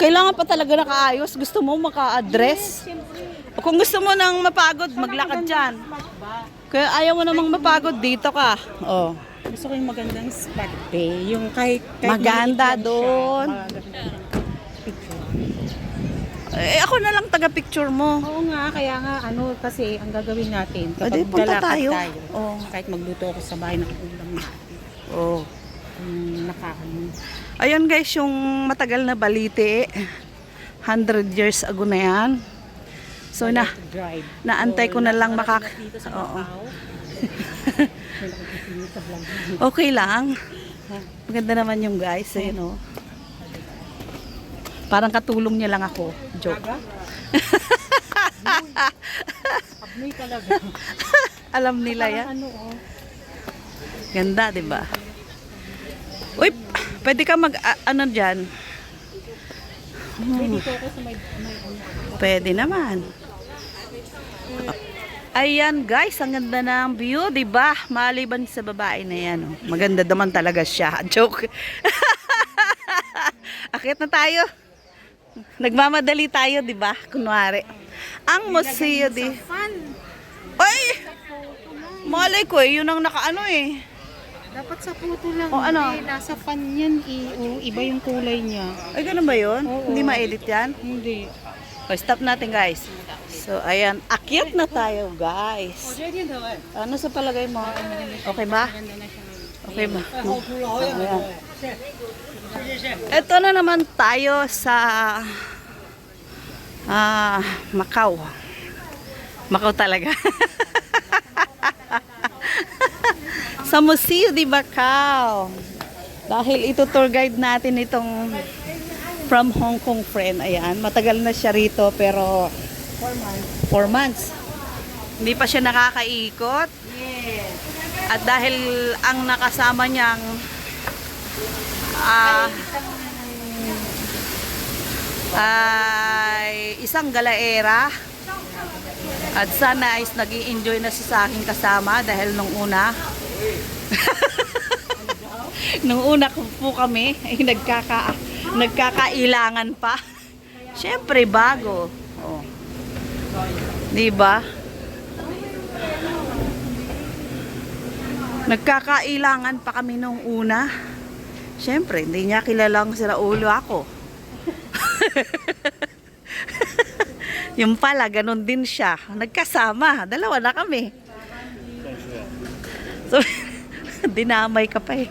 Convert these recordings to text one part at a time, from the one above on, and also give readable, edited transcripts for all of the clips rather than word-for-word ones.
Kailangan pa talaga nakaayos. Gusto mo maka-address? O kung gusto mo nang mapagod, maglakad dyan. Kaya ayaw mo namang mapagod, dito ka. Oh. Gusto ko yung magandang spot eh. Yung kahit Maganda maliit lang doon. siya, picture. Eh, ako na lang taga-picture mo. Oo nga, kaya nga kasi ang gagawin natin Adi, kapag punta lalakad tayo. tayo, Oh. kahit magluto ako sa bahay ng ulam natin. Oh. Nakakaano. Ayun guys, yung matagal na balite. 100 years ago na yan. So Drive. naantay ko na lang dito sa Oo. Macau. Sa vlog. Okay lang. Maganda naman yung guys, eh, no? Parang katulong niya lang ako. Joke. Abnoy talaga. Alam nila yan. Ganda, 'di ba? Uy, pwede ka ano diyan? Dito ako sa may Pwede naman. Ayan guys, ang ganda ng view, 'di ba? Maliban sa babae na 'yan, oh. Maganda naman talaga siya. Joke. Akit na tayo. Nagmamadali tayo, 'di ba? Kunwari. Ang museo di. Oy! Malay ko, yun ang nakaano eh. dapat sa photo lang. O, ano? Nasa fan yan eh. O, iba yung kulay niya. Ay, ganun ba yun? Oo. Hindi ma-edit yan? Hindi. O, stop natin guys. So, ayan. Akyat na tayo guys. Ano sa palagay mo? Okay ba? Okay ba? Ayan. Ito na naman tayo sa Macau. Macau talaga. Sa Museo de Macau. Dahil ito tour guide natin itong from Hong Kong friend. Ayan, matagal na siya rito pero 4 months. Hindi pa siya nakakaikot. Yes. At dahil ang nakasama niyang ay isang galaera. At sana ay nag-i-enjoy na siya sa aking kasama dahil nung una nung una po kami ay nagkakailangan pa. Siyempre bago. Oh. 'Di ba? Nagkakailangan pa kami nung una. Siyempre, hindi niya kilalang sila ulo ako. Yung pala, ganun din siya. Nagkasama. Dalawa na kami. So, dinamay ka pa eh.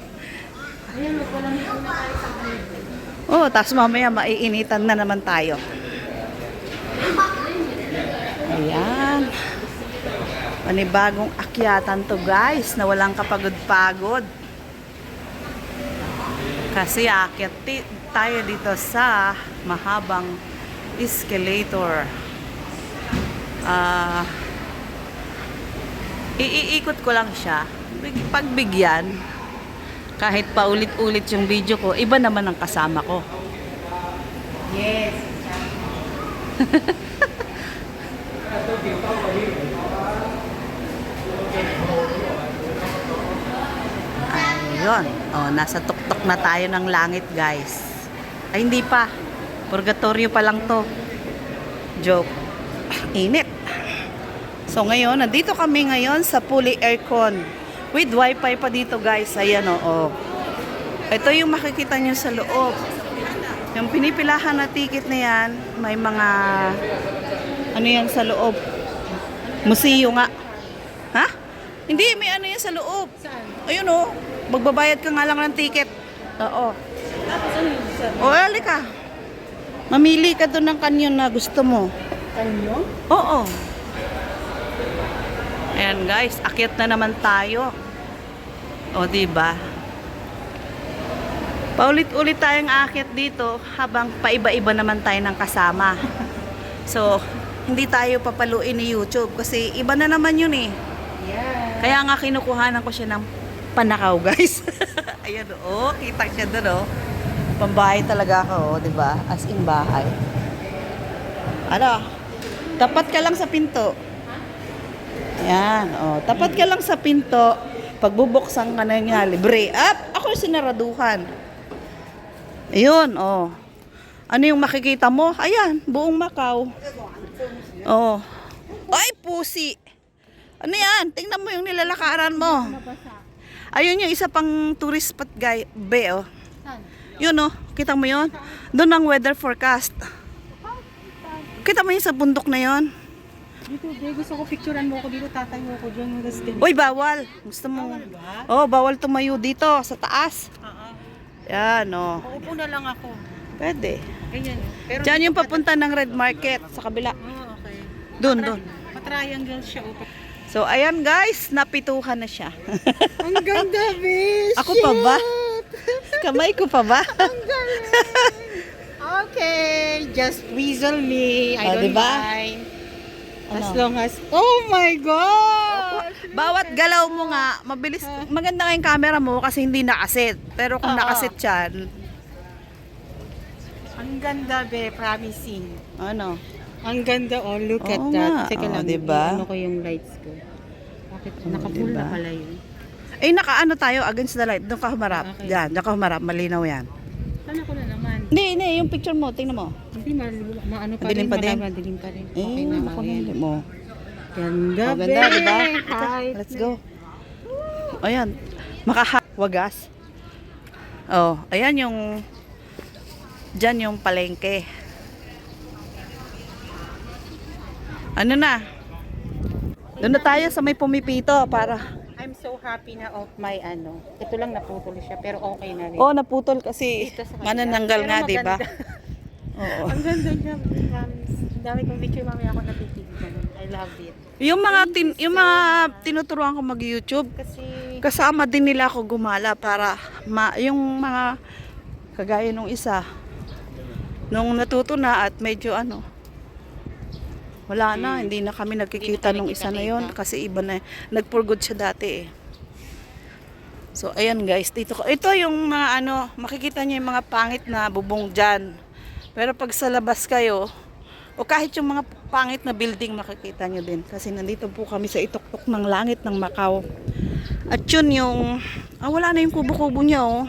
Oh, tapos mamaya maiinitan na naman tayo. Ayan. Panibagong akyatan to guys, na walang kapagod-pagod. Kasi akyat tayo dito sa mahabang escalator. Iikot ko lang siya. Pagbigyan, kahit paulit-ulit yung video ko, iba naman ang kasama ko. Yes. Ayun. Oh, nasa tuktok na tayo ng langit, guys. Ay, hindi pa. Purgatorio pa lang to. Joke. Init. So, ngayon, nandito kami ngayon sa fully aircon. With wifi pa dito, guys. Ayan, oh. Ito yung makikita nyo sa loob. Yung pinipilahan na ticket na yan, may mga ano yan sa loob. Museo nga. Ha? Hindi, may ano yan sa loob. Saan? Ayun, oh. Magbabayad ka nga lang ng ticket. Oo. Tapos ano yun? Saan? O, ali ka. Mamili ka doon ng kanyon na gusto mo. Kanyo? Oo. Ayan guys, akyat na naman tayo. O, diba? Paulit-ulit tayong akyat dito habang paiba-iba naman tayo ng kasama. So, hindi tayo papaluin ni YouTube kasi iba na naman yun eh. Yeah. Kaya nga kinukuhanan ko siya ng panakaw guys. Ayan, oh, kita siya doon, oh. Pambahay talaga ako, di ba? As in bahay. Ano? Tapat ka lang sa pinto. Ayan, oh. Tapat ka lang sa pinto. Pagbubuksan ka na niya, libre. Up! Ako yung sinaraduhan. Ayun, oh. Ano yung makikita mo? Ayan, buong Macau. Oh. Ay, pusi. Ano yan? Tingnan mo yung nilalakaran mo. Ayun yung isa pang tourist spot guy. Be, oh. Saan? Yun, oh. Kita mo yun? Doon ang weather forecast. Kita mo yung sa bundok na yun? Dito, be, gusto ko picturean mo ko dito, tatayo ko dyan. Uy, bawal. Gusto mo? Bawal ba? Oh, bawal tumayo dito sa taas. Yan, oh. Uupo na lang ako. Pwede. Ganyan. Pero Diyan yung papunta ng Red Market sa kabila. okay. Doon, doon. Patriangle siya. So, ayan guys, napituhan na siya. Ang ganda, be. Ako pa ba? Kamay ko pa ba? Ang galing. Okay, just whistle me. I Oh, don't diba? mind. As Ano? long as... Oh my God! Bawat galaw mo nga, mabilis. Maganda nga yung camera mo kasi hindi nakaset. Pero kung Oo. nakaset yan, Ang ganda, be. Promising. ano? Ang ganda, oh. Look at Oo nga. that. Teka Oh, lang, diba? ano ko yung lights ko. Bakit? Naka-full diba? na pala yun. Eh, nakaano tayo against the light. Doon ka humarap. Okay. Diyan, doon ka humarap. Malinaw yan. Saan ako na naman? Hindi, hindi. Yung picture mo, tingnan mo. Hindi, maano pa Madilim rin. pa din? Madilim pa rin. Eh, Okay na, ako ayan. na mo. Ganda, Oh, ganda, be. diba? Hi. Let's go. Ayan. Wagas. Oh, ayan yung dyan yung palengke. Ano na? Doon na tayo sa may pumipito para... I'm so happy na of my ano. Ito lang naputol siya pero okay na rin. Oh, naputol kasi Dito sa kabila. manananggal Pero nga, di ba? maganda. Oo. Ang ganda niya, promise. Ang dami kong picture mamaya ako natitignan. I love it. Yung mga tinuturuan ko mag-YouTube, Kasi kasama din nila ako gumala para yung mga kagaya nung isa nung natuto na at medyo ano wala na, hindi na kami nagkikita nung isa na yon kasi iba na, nagpurgod siya dati eh. So ayan guys, dito ko, ito yung mga ano, makikita niyo yung mga pangit na bubong dyan, pero pag sa labas kayo o kahit yung mga pangit na building makikita nyo din kasi nandito po kami sa ituktok ng langit ng Macau. At yun yung wala na yung kubo-kubo niya oh.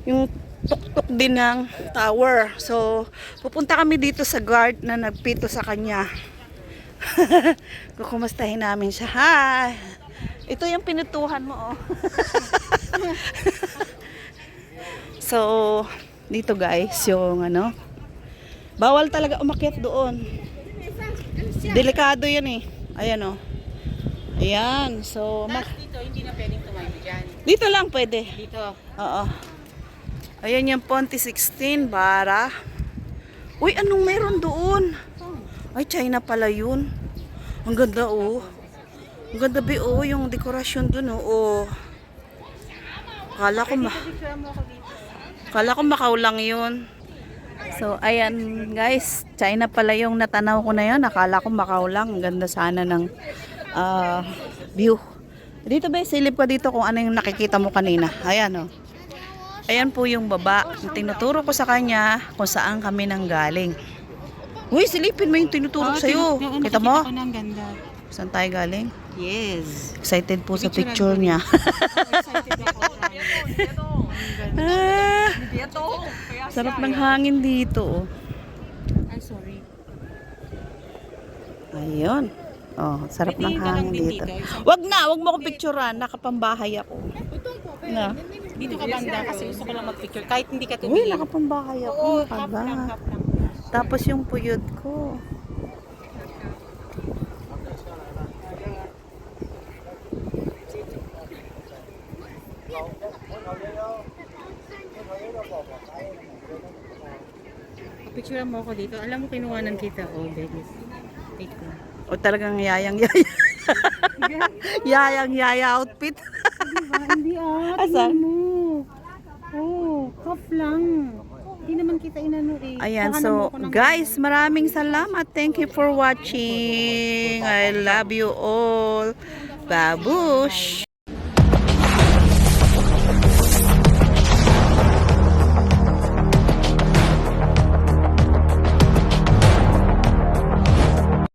Yung tuktok din ng tower. So pupunta kami dito sa guard na nagpito sa kanya. Kukumustahin namin siya. Hi! Ito yung pinutuhan mo oh. So dito guys yung ano, bawal talaga umakyat doon. Delikado yan eh. Ayan oh. Ayan. So, dito, hindi na pwedeng tumayo dyan. dito lang pwede. Dito. Oo. Ayan yung Ponte 16, Bara. Uy, anong meron doon? Ay, China pala yun. Ang ganda oh. Ang ganda ba oh, yung dekorasyon doon oh. Oh. Kala Picture mo ako dito. Kala ko Macau lang yun. So, ayan guys, China pala yung natanaw ko na yun. Akala ko Macau lang. Ang ganda sana ng view. Dito ba, silip ka dito kung ano yung nakikita mo kanina. Ayan oh. Ayan po yung baba. Tinuturo ko sa kanya kung saan kami nang galing. Uy, silipin mo yung tinuturo sa'yo. Kita mo? Nakikita ko na ang ganda. Saan tayo galing? Yes. Excited po sa Picturean picture ko niya. Excited ako. Ah, sarap ng hangin dito. I'm sorry. Ayun. Oh, sarap ng Titingin ka lang hangin din dito. dito. Wag mo ko picturean. Nakapambahay ako. Na. Dito ka banda kasi gusto ko lang mag-picture. Kahit hindi ka Uy, tumingin. nakapambahay ako. Oo, Ano ka half ba? lang, half lang. Tapos yung puyod ko. Picture mo ako dito. Alam mo, kinuhanan kita. Oh, Dennis. Wait ko. O talagang yayang yaya. Yayang yaya outfit. Diba? Hindi Asan? tingnan mo. Oh, half lang. Hindi naman kita inano eh. Ayan, Kuhanan mo so ako ng- guys, maraming salamat. Thank you for watching. I love you all. Babush!